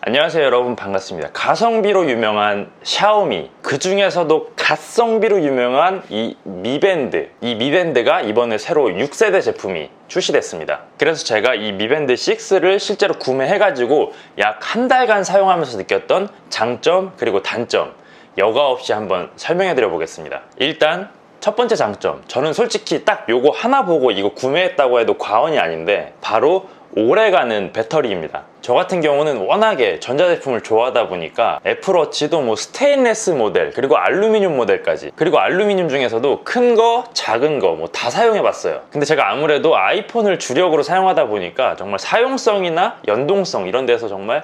안녕하세요 여러분, 반갑습니다. 가성비로 유명한 샤오미, 그 중에서도 갓성비로 유명한 이 미밴드가 이번에 새로 6세대 제품이 출시됐습니다. 그래서 제가 이 미밴드 6를 실제로 구매해가지고 약 한 달간 사용하면서 느꼈던 장점 그리고 단점 여과 없이 한번 설명해 드려 보겠습니다. 일단 첫 번째 장점, 저는 솔직히 딱 요거 하나 보고 이거 구매했다고 해도 과언이 아닌데 바로 오래가는 배터리입니다. 저 같은 경우는 워낙에 전자제품을 좋아하다 보니까 애플워치도 뭐 스테인레스 모델, 그리고 알루미늄 모델까지, 그리고 알루미늄 중에서도 큰 거, 작은 거 뭐 다 사용해 봤어요. 근데 제가 아무래도 아이폰을 주력으로 사용하다 보니까 정말 사용성이나 연동성 이런 데서 정말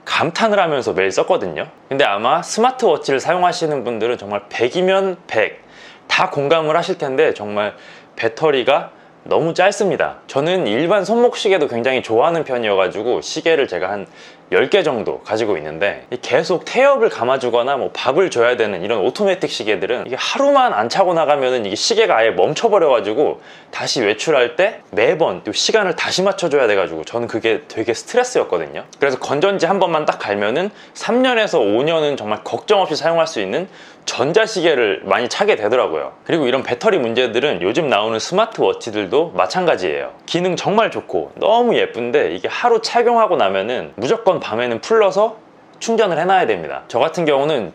감탄을 하면서 매일 썼거든요. 근데 아마 스마트워치를 사용하시는 분들은 정말 100이면 100 다 공감을 하실 텐데 정말 배터리가 너무 짧습니다. 저는 일반 손목 시계도 굉장히 좋아하는 편이어가지고 시계를 제가 한 10개 정도 가지고 있는데 계속 태엽을 감아주거나 뭐 밥을 줘야 되는 이런 오토매틱 시계들은 이게 하루만 안 차고 나가면은 이게 시계가 아예 멈춰버려가지고 다시 외출할 때 매번 또 시간을 다시 맞춰줘야 돼가지고 저는 그게 되게 스트레스였거든요. 그래서 건전지 한 번만 딱 갈면은 3년에서 5년은 정말 걱정 없이 사용할 수 있는 전자시계를 많이 차게 되더라고요. 그리고 이런 배터리 문제들은 요즘 나오는 스마트워치들도 마찬가지예요. 기능 정말 좋고 너무 예쁜데 이게 하루 착용하고 나면은 무조건 밤에는 풀러서 충전을 해놔야 됩니다. 저 같은 경우는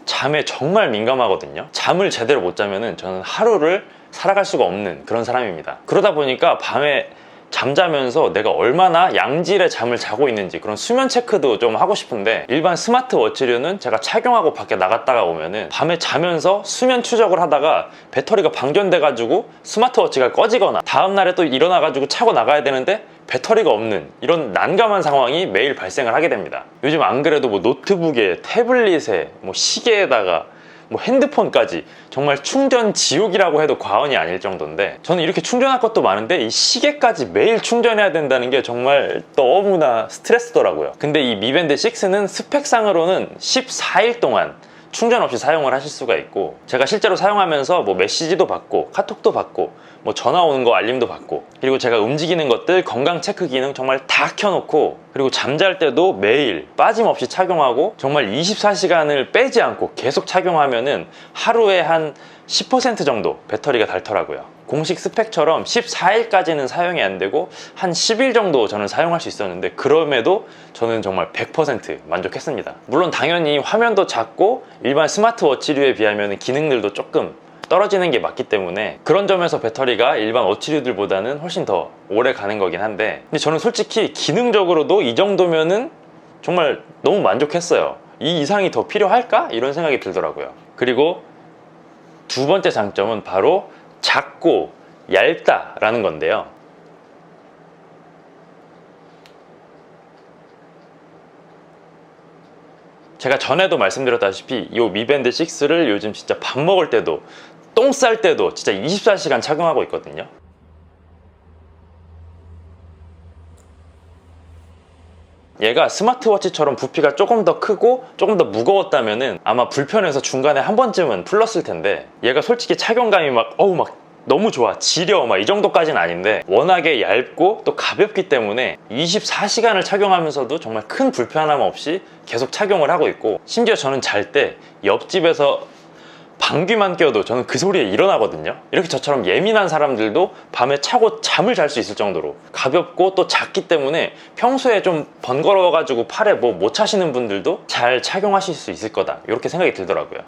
잠에 정말 민감하거든요. 잠을 제대로 못 자면은 저는 하루를 살아갈 수가 없는 그런 사람입니다. 그러다 보니까 밤에 잠자면서 내가 얼마나 양질의 잠을 자고 있는지 그런 수면 체크도 좀 하고 싶은데, 일반 스마트워치류는 제가 착용하고 밖에 나갔다가 오면은 밤에 자면서 수면 추적을 하다가 배터리가 방전돼 가지고 스마트워치가 꺼지거나 다음날에 또 일어나 가지고 차고 나가야 되는데 배터리가 없는 이런 난감한 상황이 매일 발생을 하게 됩니다. 요즘 안 그래도 뭐 노트북에, 태블릿에, 뭐 시계에다가 뭐 핸드폰까지 정말 충전 지옥이라고 해도 과언이 아닐 정도인데, 저는 이렇게 충전할 것도 많은데 이 시계까지 매일 충전해야 된다는 게 정말 너무나 스트레스더라고요. 근데 이 미밴드 6는 스펙상으로는 14일 동안 충전 없이 사용을 하실 수가 있고, 제가 실제로 사용하면서 뭐 메시지도 받고 카톡도 받고 뭐 전화 오는 거 알림도 받고, 그리고 제가 움직이는 것들 건강 체크 기능 정말 다 켜놓고, 그리고 잠잘 때도 매일 빠짐없이 착용하고 정말 24시간을 빼지 않고 계속 착용하면은 하루에 한 10% 정도 배터리가 닳더라고요. 공식 스펙처럼 14일까지는 사용이 안 되고 한 10일 정도 저는 사용할 수 있었는데, 그럼에도 저는 정말 100% 만족했습니다. 물론 당연히 화면도 작고 일반 스마트워치류에 비하면 기능들도 조금 떨어지는 게 맞기 때문에 그런 점에서 배터리가 일반 워치류들보다는 훨씬 더 오래 가는 거긴 한데, 근데 저는 솔직히 기능적으로도 이 정도면은 정말 너무 만족했어요. 이 이상이 더 필요할까? 이런 생각이 들더라고요. 그리고 두 번째 장점은 바로 작고 얇다라는 건데요. 제가 전에도 말씀드렸다시피 이 미밴드 6를 요즘 진짜 밥 먹을 때도 똥 쌀 때도 진짜 24시간 착용하고 있거든요. 얘가 스마트워치처럼 부피가 조금 더 크고 조금 더 무거웠다면은 아마 불편해서 중간에 한 번쯤은 풀렀을 텐데, 얘가 솔직히 착용감이 막 너무 좋아, 지려 막 이 정도까지는 아닌데 워낙에 얇고 또 가볍기 때문에 24시간을 착용하면서도 정말 큰 불편함 없이 계속 착용을 하고 있고, 심지어 저는 잘 때 옆집에서 방귀만 껴도 저는 그 소리에 일어나거든요. 이렇게 저처럼 예민한 사람들도 밤에 차고 잠을 잘 수 있을 정도로 가볍고 또 작기 때문에 평소에 좀 번거로워 가지고 팔에 뭐 못 차시는 분들도 잘 착용하실 수 있을 거다, 이렇게 생각이 들더라고요.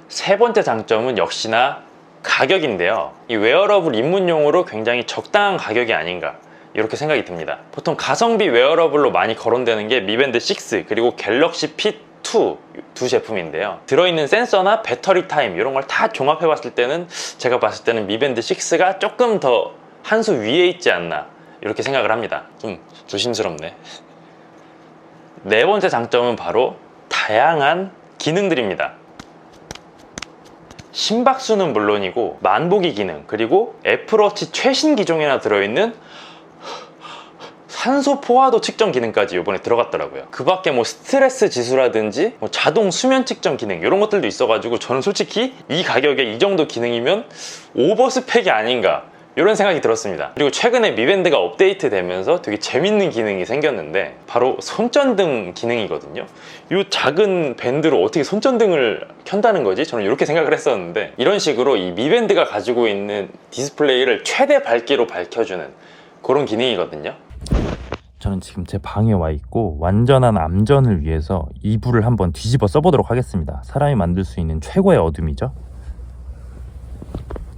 세 번째 장점은 역시나 가격인데요. 이 웨어러블 입문용으로 굉장히 적당한 가격이 아닌가, 이렇게 생각이 듭니다. 보통 가성비 웨어러블로 많이 거론되는 게 미밴드 6 그리고 갤럭시 핏 2 두 제품인데요. 들어있는 센서나 배터리 타임 이런 걸 다 종합해 봤을 때는 제가 봤을 때는 미밴드 6가 조금 더 한 수 위에 있지 않나, 이렇게 생각을 합니다. 좀 조심스럽네. 네 번째 장점은 바로 다양한 기능들입니다. 심박수는 물론이고 만보기 기능, 그리고 애플워치 최신 기종에나 들어있는 산소 포화도 측정 기능까지 이번에 들어갔더라고요. 그 밖에 뭐 스트레스 지수라든지 뭐 자동 수면 측정 기능 이런 것들도 있어가지고 저는 솔직히 이 가격에 이 정도 기능이면 오버 스펙이 아닌가, 이런 생각이 들었습니다. 그리고 최근에 미밴드가 업데이트 되면서 되게 재밌는 기능이 생겼는데 바로 손전등 기능이거든요. 이 작은 밴드로 어떻게 손전등을 켠다는 거지? 저는 이렇게 생각을 했었는데, 이런 식으로 이 미밴드가 가지고 있는 디스플레이를 최대 밝기로 밝혀주는 그런 기능이거든요. 저는 지금 제 방에 와 있고 완전한 암전을 위해서 이불을 한번 뒤집어 써보도록 하겠습니다. 사람이 만들 수 있는 최고의 어둠이죠.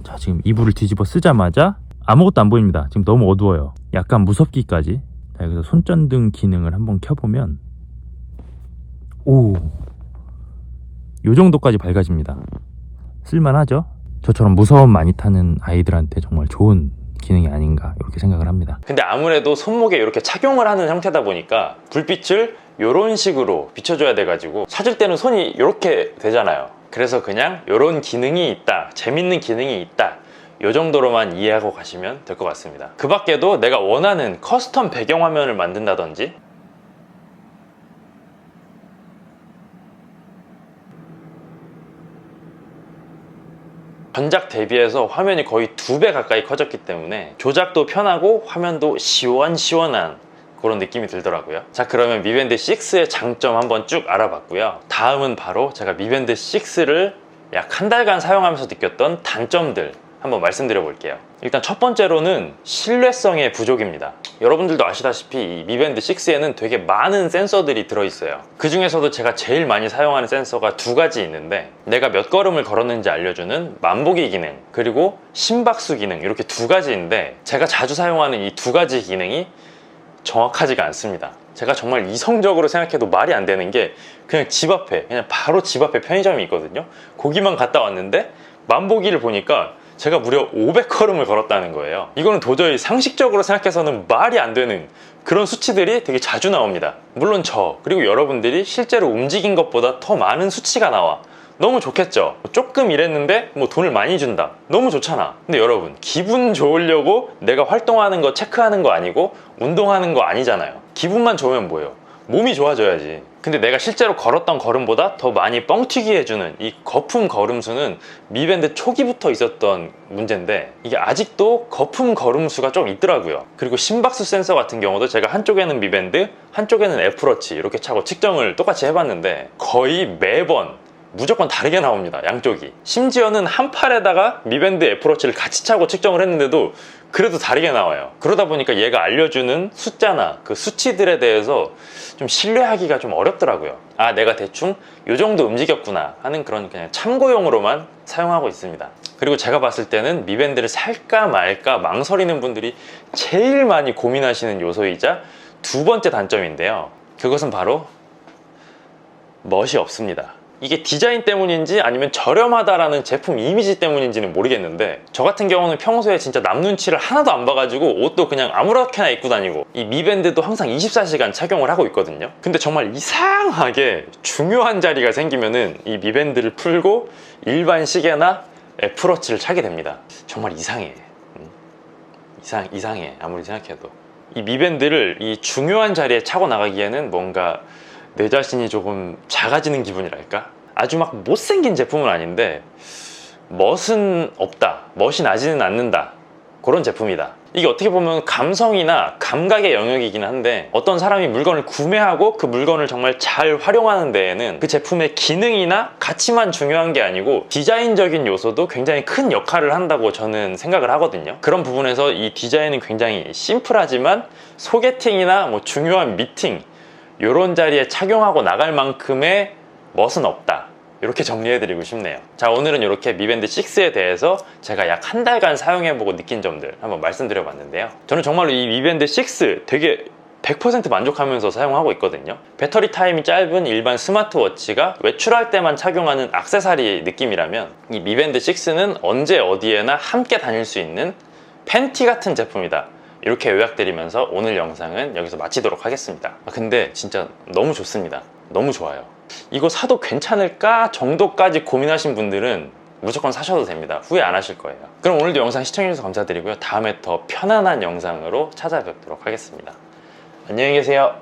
자, 지금 이불을 뒤집어 쓰자마자 아무것도 안 보입니다. 지금 너무 어두워요. 약간 무섭기까지. 자, 여기서 손전등 기능을 한번 켜보면 오, 요 정도까지 밝아집니다. 쓸만하죠? 저처럼 무서움 많이 타는 아이들한테 정말 좋은 기능이 아닌가 이렇게 생각을 합니다. 근데 아무래도 손목에 이렇게 착용을 하는 형태다 보니까 불빛을 이런 식으로 비춰줘야 돼가지고 찾을 때는 손이 이렇게 되잖아요. 그래서 그냥 이런 기능이 있다, 재밌는 기능이 있다, 이 정도로만 이해하고 가시면 될 것 같습니다. 그 밖에도 내가 원하는 커스텀 배경화면을 만든다든지, 전작 대비해서 화면이 거의 2배 가까이 커졌기 때문에 조작도 편하고 화면도 시원시원한 그런 느낌이 들더라고요. 자, 그러면 미밴드 6의 장점 한번 쭉 알아봤고요. 다음은 바로 제가 미밴드 6를 약 한 달간 사용하면서 느꼈던 단점들 한번 말씀드려 볼게요. 일단 첫 번째로는 신뢰성의 부족입니다. 여러분들도 아시다시피 이 미밴드 6에는 되게 많은 센서들이 들어있어요. 그 중에서도 제가 제일 많이 사용하는 센서가 2가지 있는데, 내가 몇 걸음을 걸었는지 알려주는 만보기 기능, 그리고 심박수 기능, 이렇게 2가지인데 제가 자주 사용하는 이 2가지 기능이 정확하지가 않습니다. 제가 정말 이성적으로 생각해도 말이 안 되는 게, 그냥 집 앞에, 그냥 바로 집 앞에 편의점이 있거든요. 거기만 갔다 왔는데 만보기를 보니까 제가 무려 500걸음을 걸었다는 거예요. 이거는 도저히 상식적으로 생각해서는 말이 안 되는 그런 수치들이 되게 자주 나옵니다. 물론 저, 그리고 여러분들이 실제로 움직인 것보다 더 많은 수치가 나와. 너무 좋겠죠? 조금 일했는데 뭐 돈을 많이 준다. 너무 좋잖아. 근데 여러분, 기분 좋으려고 내가 활동하는 거 체크하는 거 아니고 운동하는 거 아니잖아요. 기분만 좋으면 뭐예요? 몸이 좋아져야지. 근데 내가 실제로 걸었던 걸음보다 더 많이 뻥튀기 해주는 이 거품 걸음수는 미밴드 초기부터 있었던 문제인데, 이게 아직도 거품 걸음수가 좀 있더라고요. 그리고 심박수 센서 같은 경우도 제가 한쪽에는 미밴드, 한쪽에는 애플워치 이렇게 차고 측정을 똑같이 해봤는데 거의 매번 무조건 다르게 나옵니다. 양쪽이. 심지어는 한 팔에다가 미밴드 애플워치를 같이 차고 측정을 했는데도 그래도 다르게 나와요. 그러다 보니까 얘가 알려주는 숫자나 그 수치들에 대해서 좀 신뢰하기가 좀 어렵더라고요. 아, 내가 대충 요 정도 움직였구나 하는 그런 그냥 참고용으로만 사용하고 있습니다. 그리고 제가 봤을 때는 미밴드를 살까 말까 망설이는 분들이 제일 많이 고민하시는 요소이자 2번째 단점인데요. 그것은 바로 멋이 없습니다. 이게 디자인 때문인지 아니면 저렴하다라는 제품 이미지 때문인지는 모르겠는데, 저 같은 경우는 평소에 진짜 남 눈치를 하나도 안 봐가지고 옷도 그냥 아무렇게나 입고 다니고, 이 미밴드도 항상 24시간 착용을 하고 있거든요. 근데 정말 이상하게 중요한 자리가 생기면은 이 미밴드를 풀고 일반 시계나 애플워치를 차게 됩니다. 정말 이상해. 이상해. 아무리 생각해도 이 미밴드를 이 중요한 자리에 차고 나가기에는 뭔가 내 자신이 조금 작아지는 기분이랄까? 아주 막 못생긴 제품은 아닌데 멋은 없다, 멋이 나지는 않는다, 그런 제품이다. 이게 어떻게 보면 감성이나 감각의 영역이긴 한데, 어떤 사람이 물건을 구매하고 그 물건을 정말 잘 활용하는 데에는 그 제품의 기능이나 가치만 중요한 게 아니고 디자인적인 요소도 굉장히 큰 역할을 한다고 저는 생각을 하거든요. 그런 부분에서 이 디자인은 굉장히 심플하지만 소개팅이나 뭐 중요한 미팅, 이런 자리에 착용하고 나갈 만큼의 멋은 없다, 이렇게 정리해드리고 싶네요. 자, 오늘은 이렇게 미밴드 6에 대해서 제가 약 한 달간 사용해보고 느낀 점들 한번 말씀드려봤는데요. 저는 정말로 이 미밴드 6 되게 100% 만족하면서 사용하고 있거든요. 배터리 타임이 짧은 일반 스마트워치가 외출할 때만 착용하는 액세서리 느낌이라면, 이 미밴드 6는 언제 어디에나 함께 다닐 수 있는 팬티 같은 제품이다, 이렇게 요약드리면서 오늘 영상은 여기서 마치도록 하겠습니다. 근데 진짜 너무 좋습니다. 너무 좋아요. 이거 사도 괜찮을까 정도까지 고민하신 분들은 무조건 사셔도 됩니다. 후회 안 하실 거예요. 그럼 오늘도 영상 시청해주셔서 감사드리고요. 다음에 더 편안한 영상으로 찾아뵙도록 하겠습니다. 안녕히 계세요.